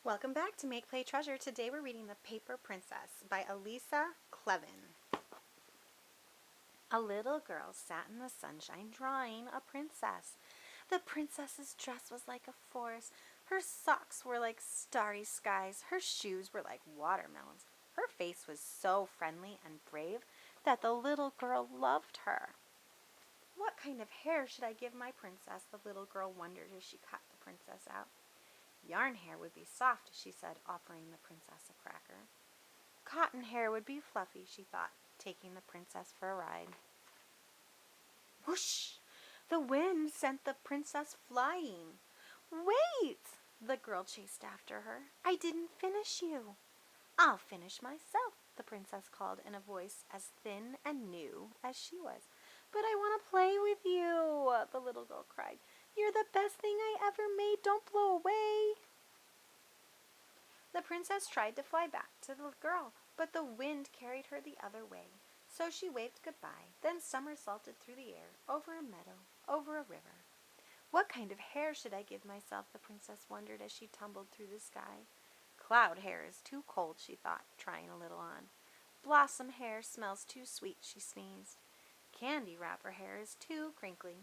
Welcome back to Make Play Treasure. Today we're reading The Paper Princess by Elisa Clevin. A little girl sat in the sunshine drawing a princess. The princess's dress was like a forest. Her socks were like starry skies. Her shoes were like watermelons. Her face was so friendly and brave that the little girl loved her. What kind of hair should I give my princess? The little girl wondered as she cut the princess out. Yarn hair would be soft, she said, offering the princess a cracker. Cotton hair would be fluffy, she thought, taking the princess for a ride. Whoosh! The wind sent the princess flying. Wait! The girl chased after her. I didn't finish you. I'll finish myself, the princess called in a voice as thin and new as she was. But I want to play with you, the little girl cried. You're the best thing I ever made. Don't blow away. The princess tried to fly back to the girl, but the wind carried her the other way. So she waved goodbye, then somersaulted through the air, over a meadow, over a river. What kind of hair should I give myself? The princess wondered as she tumbled through the sky. Cloud hair is too cold, she thought, trying a little on. Blossom hair smells too sweet, she sneezed. Candy wrapper hair is too crinkly.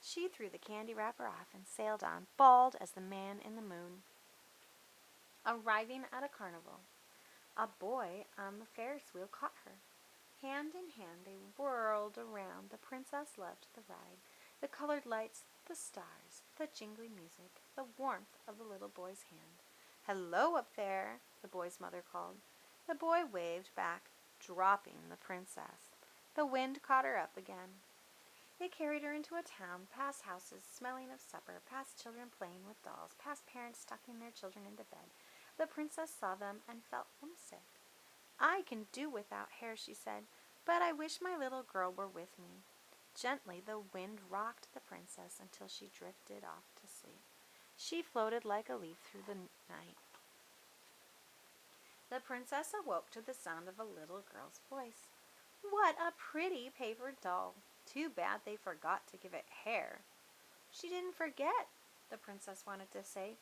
She threw the candy wrapper off and sailed on, bald as the man in the moon. Arriving at a carnival, a boy on the Ferris wheel caught her. Hand in hand they whirled around. The princess loved the ride, the colored lights, the stars, the jingling music, the warmth of the little boy's hand. Hello up there, the boy's mother called. The boy waved back, dropping the princess. The wind caught her up again. It carried her into a town, past houses smelling of supper, past children playing with dolls, past parents tucking their children into bed. The princess saw them and felt homesick. I can do without hair, she said, but I wish my little girl were with me. Gently the wind rocked the princess until she drifted off to sleep. She floated like a leaf through the night. The princess awoke to the sound of a little girl's voice. What a pretty paper doll! Too bad they forgot to give it hair. She didn't forget, the princess wanted to say,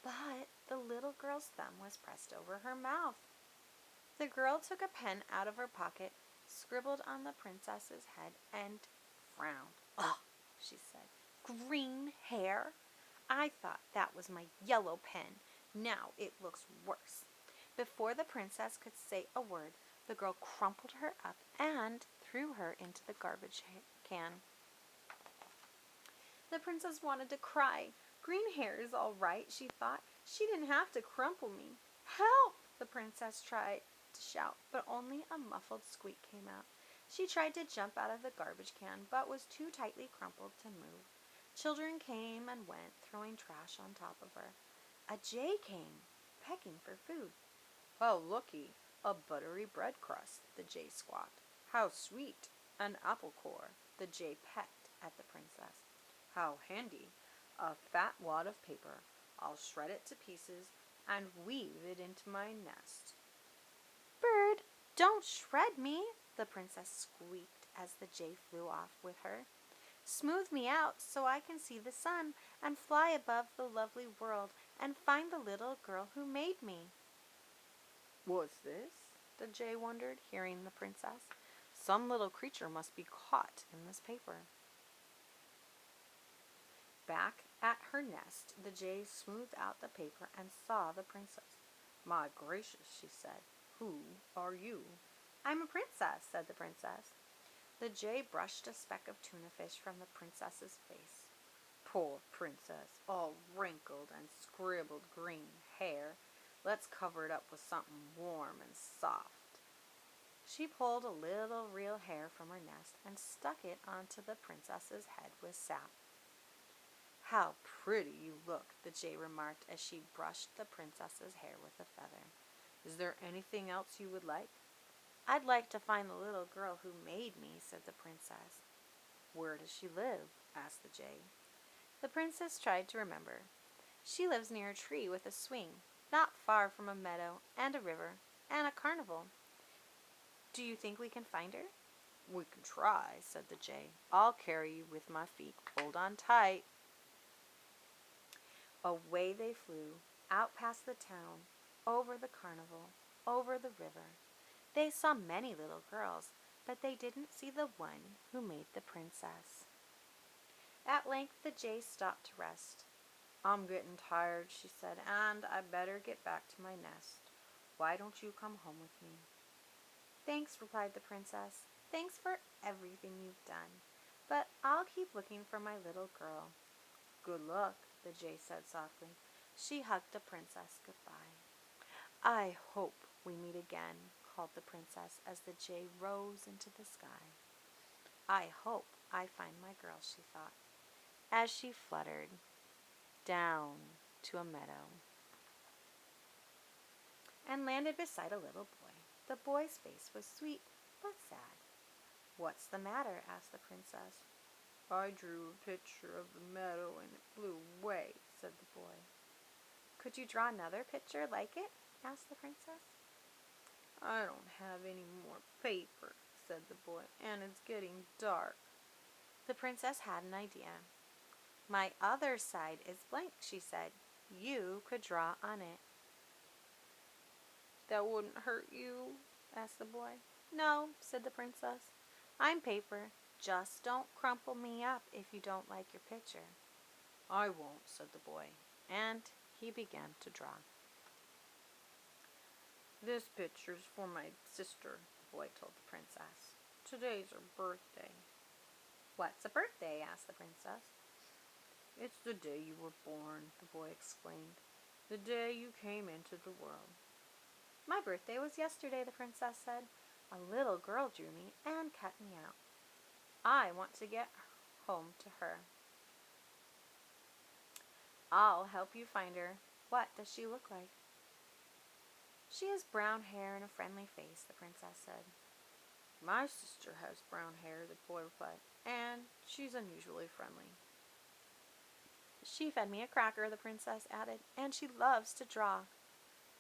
but the little girl's thumb was pressed over her mouth. The girl took a pen out of her pocket, scribbled on the princess's head, and frowned. Ugh, she said. Green hair? I thought that was my yellow pen. Now it looks worse. Before the princess could say a word, the girl crumpled her up and threw her into the garbage can. The princess wanted to cry. Green hair is all right, she thought. She didn't have to crumple me. Help! The princess tried to shout, but only a muffled squeak came out. She tried to jump out of the garbage can, but was too tightly crumpled to move. Children came and went, throwing trash on top of her. A jay came, pecking for food. Oh, looky, a buttery bread crust, the jay squawked. How sweet, an apple core, the jay pecked at the princess. How handy, a fat wad of paper. I'll shred it to pieces and weave it into my nest. Bird, don't shred me, the princess squeaked as the jay flew off with her. Smooth me out so I can see the sun and fly above the lovely world and find the little girl who made me. What's this? The jay wondered, hearing the princess. Some little creature must be caught in this paper. Back at her nest, the jay smoothed out the paper and saw the princess. My gracious, she said. Who are you? I'm a princess, said the princess. The jay brushed a speck of tuna fish from the princess's face. Poor princess, all wrinkled and scribbled green hair. Let's cover it up with something warm and soft. She pulled a little real hair from her nest and stuck it onto the princess's head with sap. How pretty you look, the jay remarked as she brushed the princess's hair with a feather. Is there anything else you would like? I'd like to find the little girl who made me, said the princess. Where does she live? Asked the jay. The princess tried to remember. She lives near a tree with a swing, not far from a meadow and a river and a carnival. Do you think we can find her? We can try, said the jay. I'll carry you with my feet. Hold on tight. Away they flew. out past the town, over the carnival, over the river. They saw many little girls, but they didn't see the one who made the princess. At length the jay stopped to rest. "I'm getting tired," she said, "and I better get back to my nest. Why don't you come home with me?" "Thanks," replied the princess. "Thanks for everything you've done. But I'll keep looking for my little girl." "Good luck," the jay said softly. She hugged the princess goodbye. "I hope we meet again," called the princess as the jay rose into the sky. "I hope I find my girl," she thought, as she fluttered down to a meadow and landed beside a little boy. The boy's face was sweet but sad. "What's the matter?" asked the princess. "I drew a picture of the meadow and it blew away," said the boy. "Could you draw another picture like it?" asked the princess. "I don't have any more paper," said the boy, "and it's getting dark." The princess had an idea. "My other side is blank," she said. "You could draw on it." "That wouldn't hurt you?" asked the boy. "No," said the princess. "I'm paper. Just don't crumple me up if you don't like your picture." "I won't," said the boy, and he began to draw. "This picture's for my sister," the boy told the princess. "Today's her birthday." "What's a birthday?" asked the princess. "It's the day you were born," the boy explained. "The day you came into the world." "My birthday was yesterday," the princess said. "A little girl drew me and cut me out. I want to get home to her." "I'll help you find her. What does she look like?" "She has brown hair and a friendly face," the princess said. "My sister has brown hair," the boy replied, "and she's unusually friendly." "She fed me a cracker," the princess added, "and she loves to draw."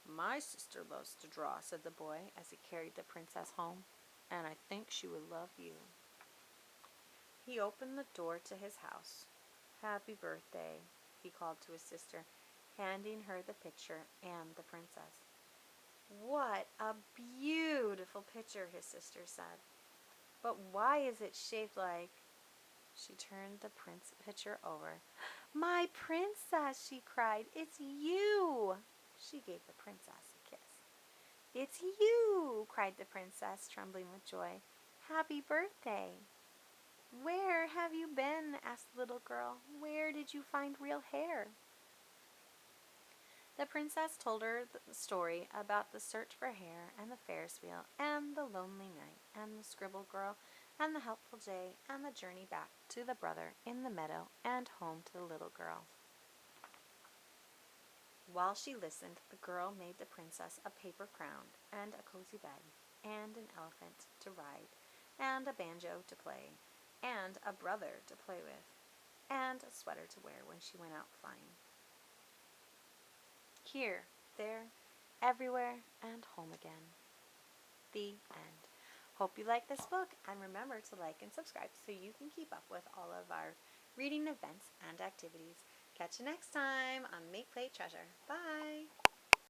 "My sister loves to draw," said the boy as he carried the princess home, "and I think she would love you." He opened the door to his house. "Happy birthday," he called to his sister, handing her the picture and the princess. "What a beautiful picture," his sister said. "But why is it shaped like—" She turned the picture over. "My princess," she cried, "it's you!" She gave the princess a kiss. "It's you!" cried the princess, trembling with joy. "Happy birthday!" "Where have you been?" asked the little girl. "Where did you find real hair?" The princess told her the story about the search for hair and the Ferris wheel and the lonely night and the scribble girl and the helpful jay and the journey back to the brother in the meadow and home to the little girl. While she listened, the girl made the princess a paper crown and a cozy bed and an elephant to ride and a banjo to play and a brother to play with and a sweater to wear when she went out flying. Here, there, everywhere, and home again. The end. Hope you like this book, and remember to like and subscribe so you can keep up with all of our reading events and activities. Catch you next time on Make Play Treasure. Bye!